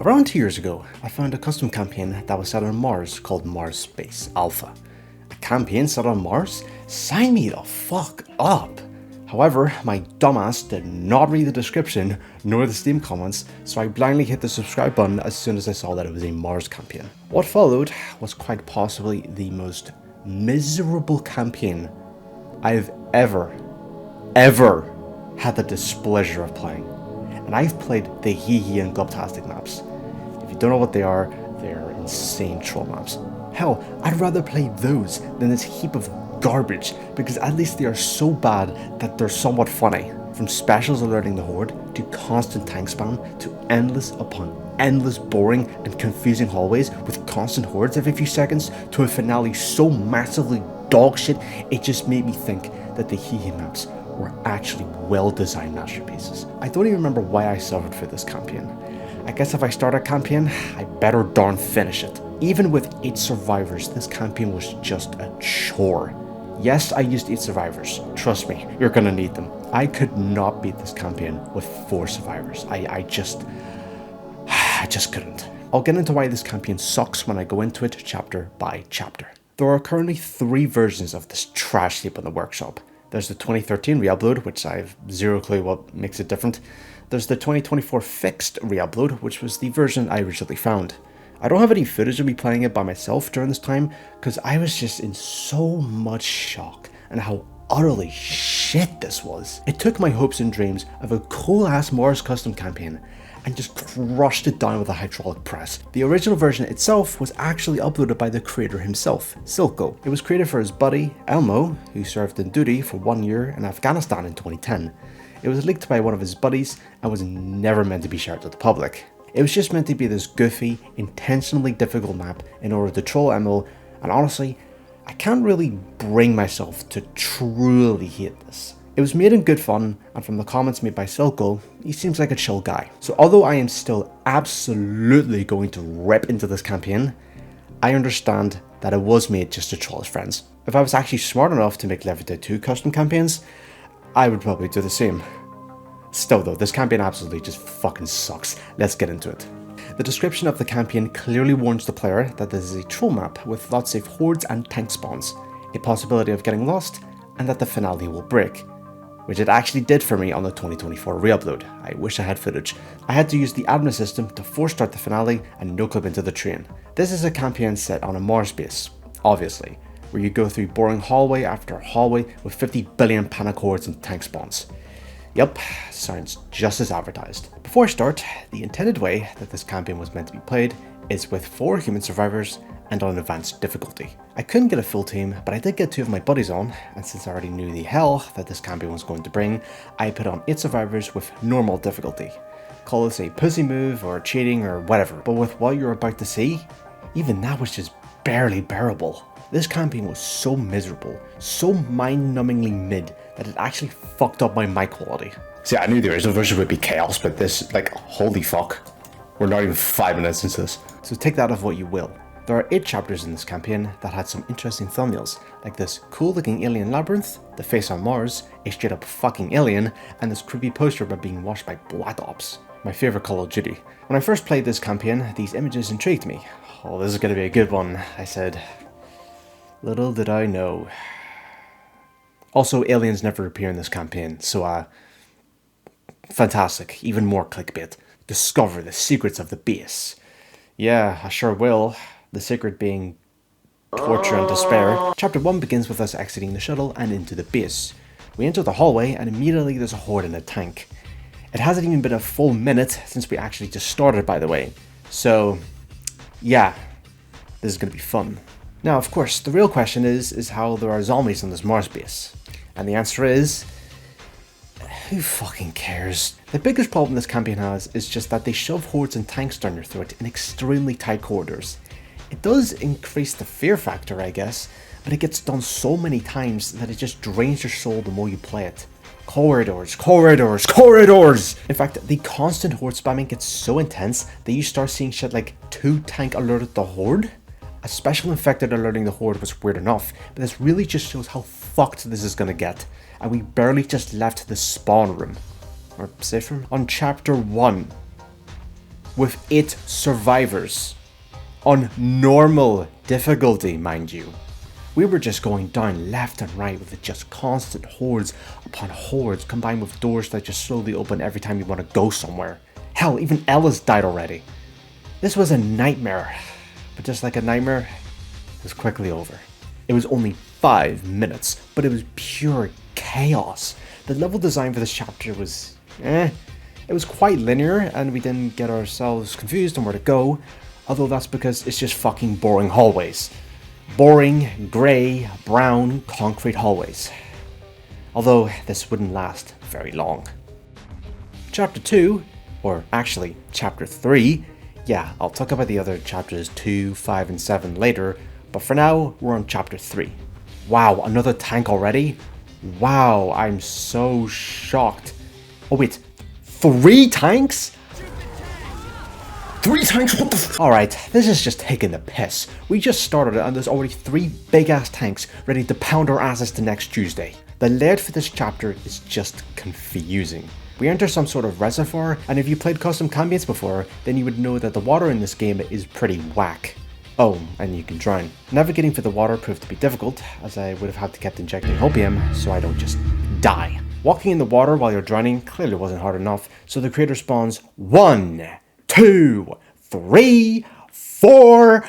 Around 2 years ago, I found a custom campaign that was set on Mars called Mars Space Alpha. A campaign set on Mars? Sign me the fuck up! However, my dumbass did not read the description nor the Steam comments, so I blindly hit the subscribe button as soon as I saw that it was a Mars campaign. What followed was quite possibly the most miserable campaign I've ever had the displeasure of playing. And I've played the Hee and Globtastic maps. If you don't know what they are insane troll maps. Hell, I'd rather play those than this heap of garbage, because at least they are so bad that they're somewhat funny. From specials alerting the horde, to constant tank spam, to endless upon endless boring and confusing hallways with constant hordes every few seconds, to a finale so massively dogshit it just made me think that the Hee maps were actually well-designed masterpieces. I don't even remember why I suffered for this campaign. I guess if I start a campaign, I better darn finish it. Even with 8 survivors, this campaign was just a chore. Yes, I used 8 survivors. Trust me, you're gonna need them. I could not beat this campaign with 4 survivors. I just couldn't. I'll get into why this campaign sucks when I go into it chapter by chapter. There are currently 3 versions of this trash heap in the workshop. There's the 2013 re-upload, which I have zero clue what makes it different. There's the 2024 fixed re-upload, which was the version I originally found. I don't have any footage of me playing it by myself during this time, because I was just in so much shock and how utterly shit this was. It took my hopes and dreams of a cool ass Mars custom campaign and just crushed it down with a hydraulic press. The original version itself was actually uploaded by the creator himself, Silko. It was created for his buddy, Elmo, who served in duty for 1 year in Afghanistan in 2010. It was leaked by one of his buddies and was never meant to be shared to the public. It was just meant to be this goofy, intentionally difficult map in order to troll Elmo, and honestly, I can't really bring myself to truly hate this. It was made in good fun, and from the comments made by Silko, he seems like a chill guy. So although I am still absolutely going to rip into this campaign, I understand that it was made just to troll his friends. If I was actually smart enough to make Left 4 Dead 2 custom campaigns, I would probably do the same. Still though, this campaign absolutely just fucking sucks. Let's get into it. The description of the campaign clearly warns the player that this is a troll map with lots of hordes and tank spawns, a possibility of getting lost, and that the finale will break. Which it actually did for me on the 2024 re-upload. I wish I had footage. I had to use the admin system to force start the finale and no clip into the train. This is a campaign set on a Mars base, obviously, where you go through boring hallway after hallway with 50 billion panic hordes and tank spawns. Yup, sounds just as advertised. Before I start, the intended way that this campaign was meant to be played is with 4 human survivors and on advanced difficulty. I couldn't get a full team, but I did get 2 of my buddies on, and since I already knew the hell that this campaign was going to bring, I put on 8 survivors with normal difficulty. Call this a pussy move or cheating or whatever, but with what you're about to see, even that was just barely bearable. This campaign was so miserable, so mind-numbingly mid, that it actually fucked up my mic quality. See, I knew the original version would be chaos, but this, like, holy fuck. We're not even 5 minutes into this. So take that of what you will. There are 8 chapters in this campaign that had some interesting thumbnails, like this cool looking alien labyrinth, the face on Mars, a straight up fucking alien, and this creepy poster about being watched by Black Ops, my favourite Call of Duty. When I first played this campaign, these images intrigued me. Oh, this is going to be a good one, I said. Little did I know. Also, aliens never appear in this campaign, so fantastic, even more clickbait. Discover the secrets of the base. Yeah, I sure will. The secret being torture and despair. Chapter 1 begins with us exiting the shuttle and into the base. We enter the hallway and immediately there's a horde in a tank. It hasn't even been a full minute since we actually just started, by the way. So, yeah, this is going to be fun. Now, of course, the real question is how there are zombies on this Mars base. And the answer is, who fucking cares? The biggest problem this campaign has is just that they shove hordes and tanks down your throat in extremely tight corridors. It does increase the fear factor, I guess, but it gets done so many times that it just drains your soul the more you play it. Corridors, corridors, corridors! In fact, the constant horde spamming gets so intense that you start seeing shit like 2 tank alerted the horde. A special infected alerting the horde was weird enough, but this really just shows how fucked this is gonna get. And we barely just left the spawn room. Or safe room? On chapter 1. with 8 survivors. On normal difficulty, mind you. We were just going down left and right with just constant hordes upon hordes, combined with doors that just slowly open every time you want to go somewhere. Hell, even Ella's died already. This was a nightmare, but just like a nightmare, it was quickly over. It was only 5 minutes, but it was pure chaos. The level design for this chapter was It was quite linear, and we didn't get ourselves confused on where to go, although that's because it's just fucking boring hallways. Boring, grey, brown, concrete hallways. Although this wouldn't last very long. Chapter 2, or actually Chapter 3, yeah, I'll talk about the other chapters 2, 5 and 7 later, but for now, we're on Chapter 3. Wow, another tank already? Wow, I'm so shocked. Oh wait, 3 tanks? 3 tanks? What the Alright, this is just taking the piss. We just started it and there's already 3 big ass tanks ready to pound our asses to next Tuesday. The layout for this chapter is just confusing. We enter some sort of reservoir, and if you played custom campaigns before, then you would know that the water in this game is pretty whack. Oh, and you can drown. Navigating for the water proved to be difficult, as I would have had to kept injecting opium so I don't just die. Walking in the water while you're drowning clearly wasn't hard enough, so the creator spawns 1, 2, 3, 4,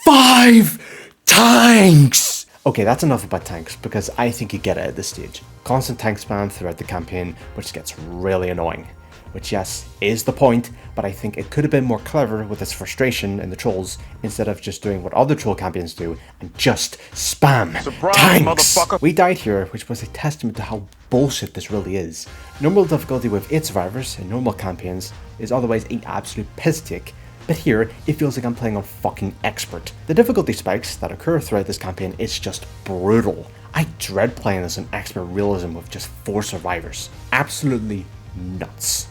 5 tanks! Okay, that's enough about tanks, because I think you get it at this stage. Constant tank spam throughout the campaign, which gets really annoying. Which, yes, is the point, but I think it could have been more clever with its frustration in the trolls, instead of just doing what other troll campaigns do, and just spam Surprise, tanks! motherfucker. We died here, which was a testament to how bullshit this really is. Normal difficulty with 8 survivors in normal campaigns is otherwise an absolute piss take, but here, it feels like I'm playing on fucking expert. The difficulty spikes that occur throughout this campaign is just brutal. I dread playing this on expert realism with just 4 survivors. Absolutely nuts.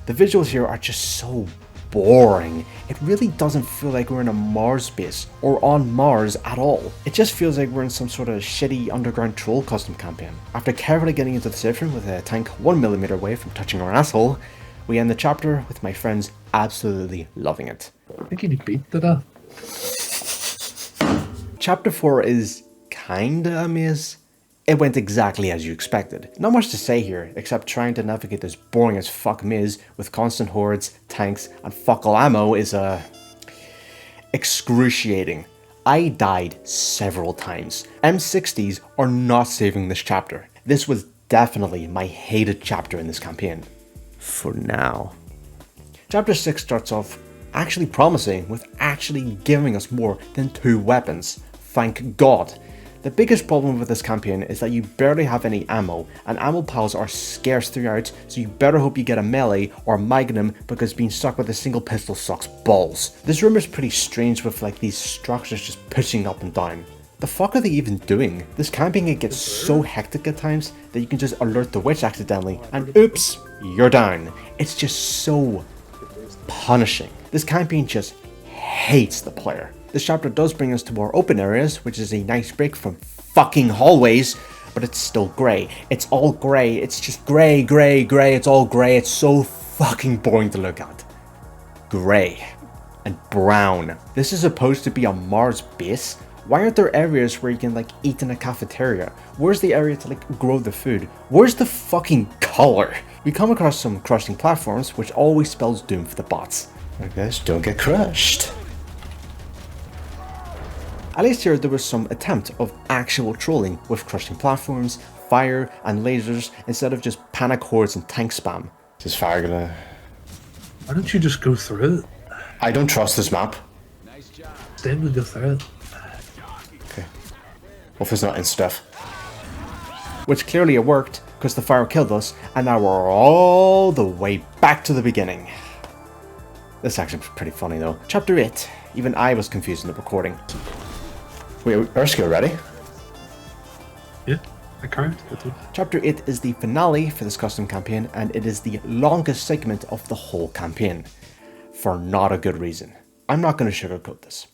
The visuals here are just so boring. It really doesn't feel like we're in a Mars base or on Mars at all. It just feels like we're in some sort of shitty underground troll custom campaign. After carefully getting into the safe room with a tank 1mm away from touching our asshole, we end the chapter with my friends absolutely loving it. I think you beat that. Chapter 4 is kinda a maze. It went exactly as you expected. Not much to say here, except trying to navigate this boring as fuck maze with constant hordes, tanks, and fuck all ammo is excruciating. I died several times. M60s are not saving this chapter. This was definitely my hated chapter in this campaign. For now. Chapter 6 starts off actually promising, with actually giving us more than 2 weapons. Thank God. The biggest problem with this campaign is that you barely have any ammo, and ammo piles are scarce throughout, so you better hope you get a melee or a magnum, because being stuck with a single pistol sucks balls. This room is pretty strange with like these structures just pushing up and down. The fuck are they even doing? This camping it gets so hectic at times that you can just alert the witch accidentally and oops, you're down. It's just so punishing. This campaign just hates the player. This chapter does bring us to more open areas, which is a nice break from fucking hallways, but it's still grey. It's all grey. It's just grey, grey, grey. It's all grey. It's so fucking boring to look at. Grey and brown. This is supposed to be a Mars base. Why aren't there areas where you can like eat in a cafeteria? Where's the area to like grow the food? Where's the fucking color? We come across some crushing platforms, which always spells doom for the bots. I guess don't get crushed. At least here there was some attempt of actual trolling with crushing platforms, fire and lasers instead of just panic hordes and tank spam. Is fire gonna... Why don't you just go through it? I don't trust this map. Then we go through it. Okay. Hope it's not in stuff. Which clearly it worked, because the fire killed us, and now we're all the way back to the beginning. This actually was pretty funny though. Chapter 8. Even I was confused in the recording. Wait, Erskine ready? Yeah, I can't. Chapter 8 is the finale for this custom campaign, and it is the longest segment of the whole campaign. For not a good reason. I'm not going to sugarcoat this.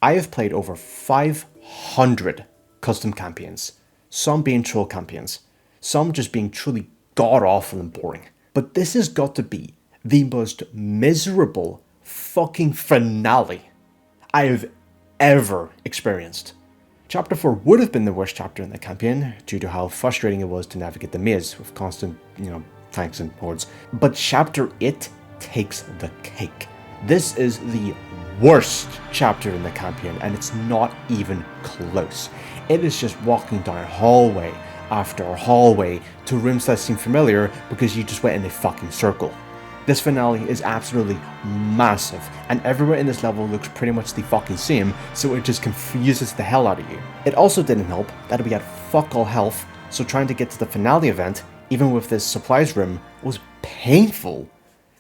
I have played over 500 custom campaigns. Some being troll campaigns. Some just being truly god-awful and boring. But this has got to be the most miserable fucking finale I have ever experienced. Chapter 4 would have been the worst chapter in the campaign due to how frustrating it was to navigate the maze with constant, tanks and hordes. But Chapter 8 takes the cake. This is the worst chapter in the campaign, and it's not even close. It is just walking down hallway after hallway to rooms that seem familiar because you just went in a fucking circle. This finale is absolutely massive, and everywhere in this level looks pretty much the fucking same, so it just confuses the hell out of you. It also didn't help that we had fuck all health, so trying to get to the finale event, even with this supplies room, was painful.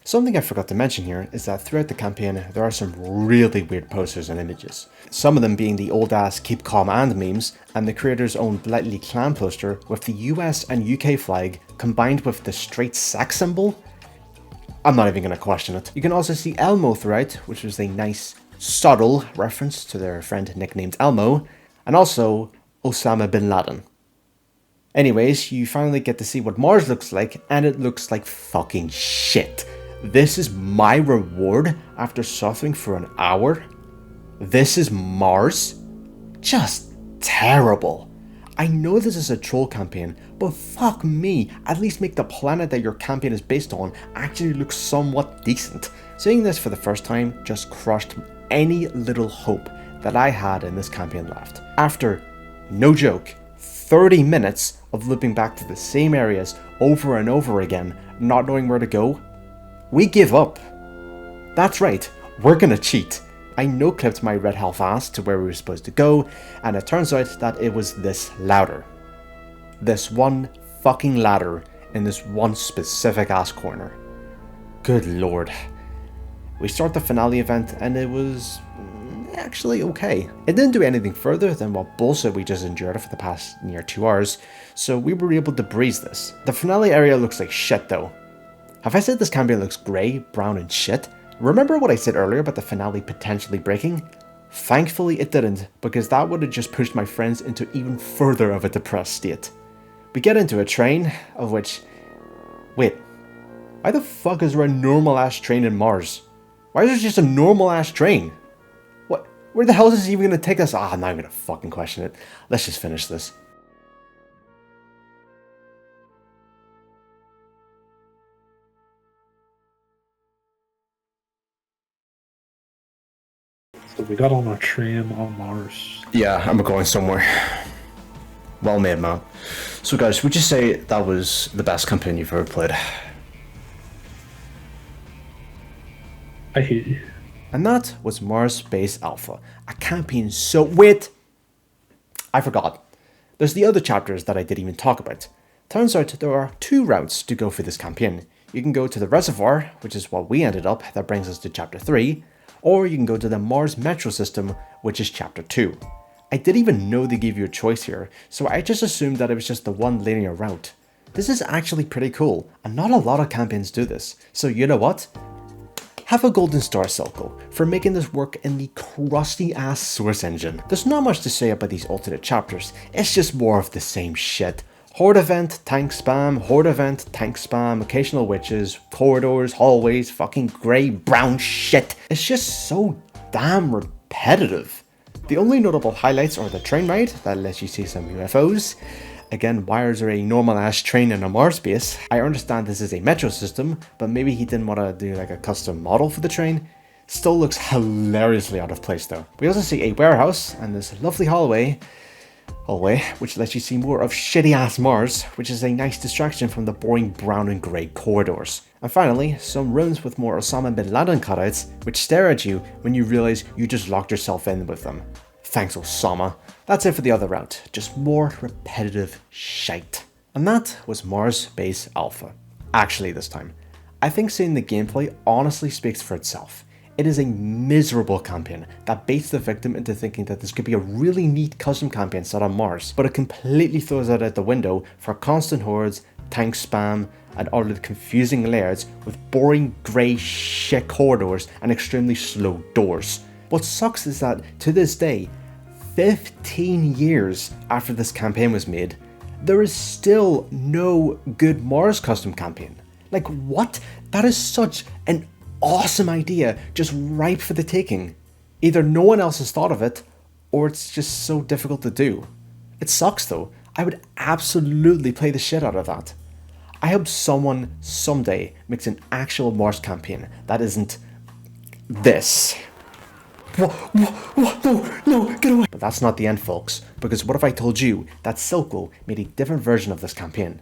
Something I forgot to mention here is that throughout the campaign there are some really weird posters and images. Some of them being the old ass keep calm and memes, and the creator's own Blightly clan poster with the US and UK flag combined with the straight sex symbol. I'm not even going to question it. You can also see Elmo throughout, which was a nice, subtle reference to their friend nicknamed Elmo, and also Osama bin Laden. Anyways, you finally get to see what Mars looks like, and it looks like fucking shit. This is my reward after suffering for an hour? This is Mars? Just terrible. I know this is a troll campaign, but fuck me, at least make the planet that your campaign is based on actually look somewhat decent. Seeing this for the first time just crushed any little hope that I had in this campaign left. After, no joke, 30 minutes of looping back to the same areas over and over again, not knowing where to go, we give up. That's right, we're gonna cheat. I no-clipped my red health ass to where we were supposed to go, and it turns out that it was this ladder. This one fucking ladder in this one specific ass corner. Good lord. We start the finale event and it was actually okay. It didn't do anything further than what bullshit we just endured for the past near 2 hours, so we were able to breeze this. The finale area looks like shit though. Have I said this campaign looks grey, brown and shit? Remember what I said earlier about the finale potentially breaking? Thankfully it didn't, because that would have just pushed my friends into even further of a depressed state. We get into a train, of which... Wait, why the fuck is there a normal ass train in Mars? Why is there just a normal ass train? What? Where the hell is this even gonna take us? Now I'm gonna fucking question it. Let's just finish this. So we got on a train on Mars. Yeah, I'm going somewhere. Well made, man. So guys, would you say that was the best campaign you've ever played? I hate you. And that was Mars Base Alpha, a campaign so... Wait! I forgot. There's the other chapters that I didn't even talk about. Turns out there are 2 routes to go for this campaign. You can go to the Reservoir, which is what we ended up, that brings us to chapter 3, or you can go to the Mars Metro System, which is chapter 2. I didn't even know they gave you a choice here, so I just assumed that it was just the one linear route. This is actually pretty cool, and not a lot of campaigns do this, so you know what? Have a golden star, Silko, for making this work in the crusty ass source engine. There's not much to say about these alternate chapters, it's just more of the same shit. Horde event, tank spam, horde event, tank spam, occasional witches, corridors, hallways, fucking grey, brown shit. It's just so damn repetitive. The only notable highlights are the train ride that lets you see some UFOs. Again, why is there a normal ass train in a Mars base? I understand this is a metro system, but maybe he didn't want to do like a custom model for the train. Still looks hilariously out of place though. We also see a warehouse and this lovely hallway, which lets you see more of shitty ass Mars, which is a nice distraction from the boring brown and grey corridors. And finally, some rooms with more Osama bin Laden cutouts, which stare at you when you realise you just locked yourself in with them. Thanks, Osama. That's it for the other route, just more repetitive shite. And that was Mars Base Alpha. Actually this time. I think seeing the gameplay honestly speaks for itself. It is a miserable campaign that baits the victim into thinking that this could be a really neat custom campaign set on Mars, but it completely throws it out the window for constant hordes, tank spam, and other confusing layouts with boring grey shit corridors and extremely slow doors. What sucks is that, to this day, 15 years after this campaign was made, there is still no good Mars custom campaign. Like what? That is such an awesome idea, just ripe for the taking. Either no one else has thought of it, or it's just so difficult to do. It sucks though. I would absolutely play the shit out of that. I hope someone someday makes an actual Mars campaign that isn't this. No, get away. But that's not the end, folks, because what if I told you that Silko made a different version of this campaign?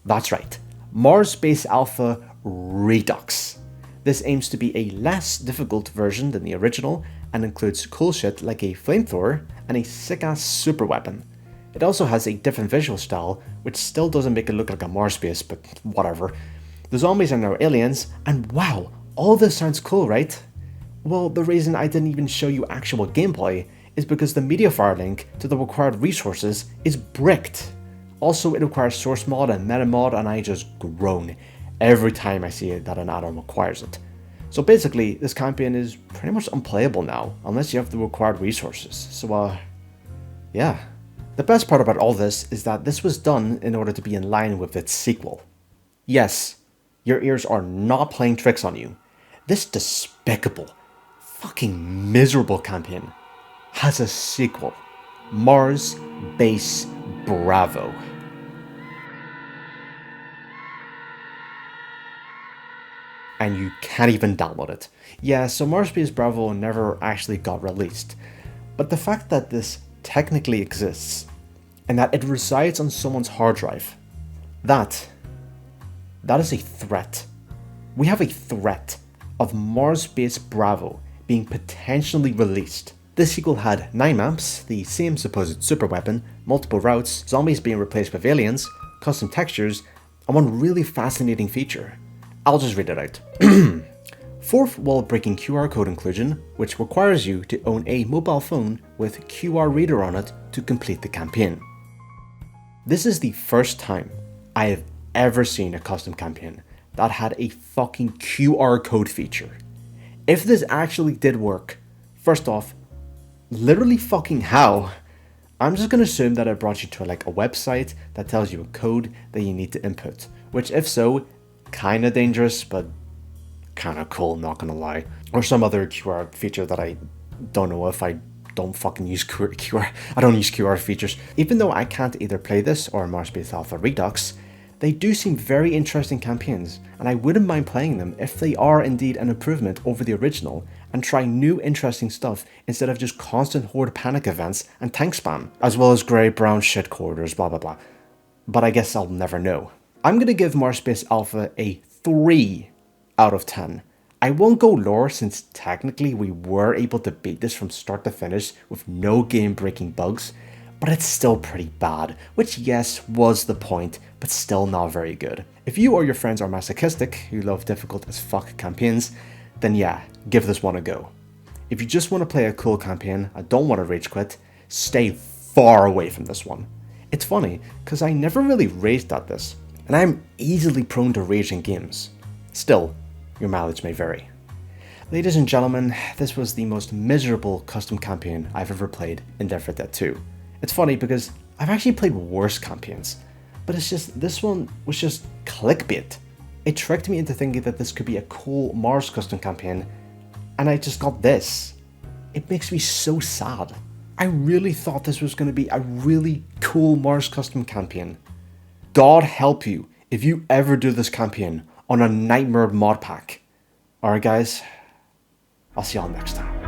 That's right, Mars Base Alpha Redux. This aims to be a less difficult version than the original and includes cool shit like a flamethrower and a sick-ass super weapon. It also has a different visual style, which still doesn't make it look like a Mars base, but whatever. The zombies are now aliens, and wow, all this sounds cool, right? Well, the reason I didn't even show you actual gameplay is because the MediaFire link to the required resources is bricked. Also, it requires source mod and meta mod, and I just groan every time I see that an add-on requires it. So basically, this campaign is pretty much unplayable now, unless you have the required resources. So yeah. The best part about all this is that this was done in order to be in line with its sequel. Yes, your ears are not playing tricks on you. This despicable, fucking miserable campaign has a sequel. Mars Base Bravo. And you can't even download it. Yeah, so Mars Base Bravo never actually got released. But the fact that this technically exists and that it resides on someone's hard drive, that is a threat. We have a threat of Mars Base Bravo being potentially released. This sequel had 9 maps, the same supposed super weapon, multiple routes, zombies being replaced with aliens, custom textures, and one really fascinating feature. I'll just read it out. 4th wall-breaking QR code inclusion, which requires you to own a mobile phone with QR reader on it to complete the campaign. This is the first time I have ever seen a custom campaign that had a fucking QR code feature. If this actually did work, first off, literally fucking how? I'm just gonna assume that it brought you to like a website that tells you a code that you need to input, which if so, kinda dangerous, but kinda cool, not gonna lie. Or some other QR feature that I don't know if I don't fucking use QR. I don't use QR features. Even though I can't either play this or Mars Base Alpha Redux, they do seem very interesting campaigns, and I wouldn't mind playing them if they are indeed an improvement over the original and try new interesting stuff instead of just constant horde panic events and tank spam, as well as grey brown shit corridors, blah blah blah. But I guess I'll never know. I'm gonna give Mars Base Alpha a 3 out of 10. I won't go lore since technically we were able to beat this from start to finish with no game-breaking bugs, but it's still pretty bad, which yes, was the point, but still not very good. If you or your friends are masochistic, who love difficult as fuck campaigns, then yeah, give this one a go. If you just want to play a cool campaign and don't want to rage quit, stay far away from this one. It's funny, because I never really raged at this, and I'm easily prone to rage in games. Still, your mileage may vary. Ladies and gentlemen, this was the most miserable custom campaign I've ever played in Dead 4 Dead 2. It's funny because I've actually played worse campaigns, but it's just, this one was just clickbait. It tricked me into thinking that this could be a cool Mars custom campaign, and I just got this. It makes me so sad. I really thought this was going to be a really cool Mars custom campaign. God help you if you ever do this campaign on a Nightmare mod pack. Alright guys, I'll see y'all next time.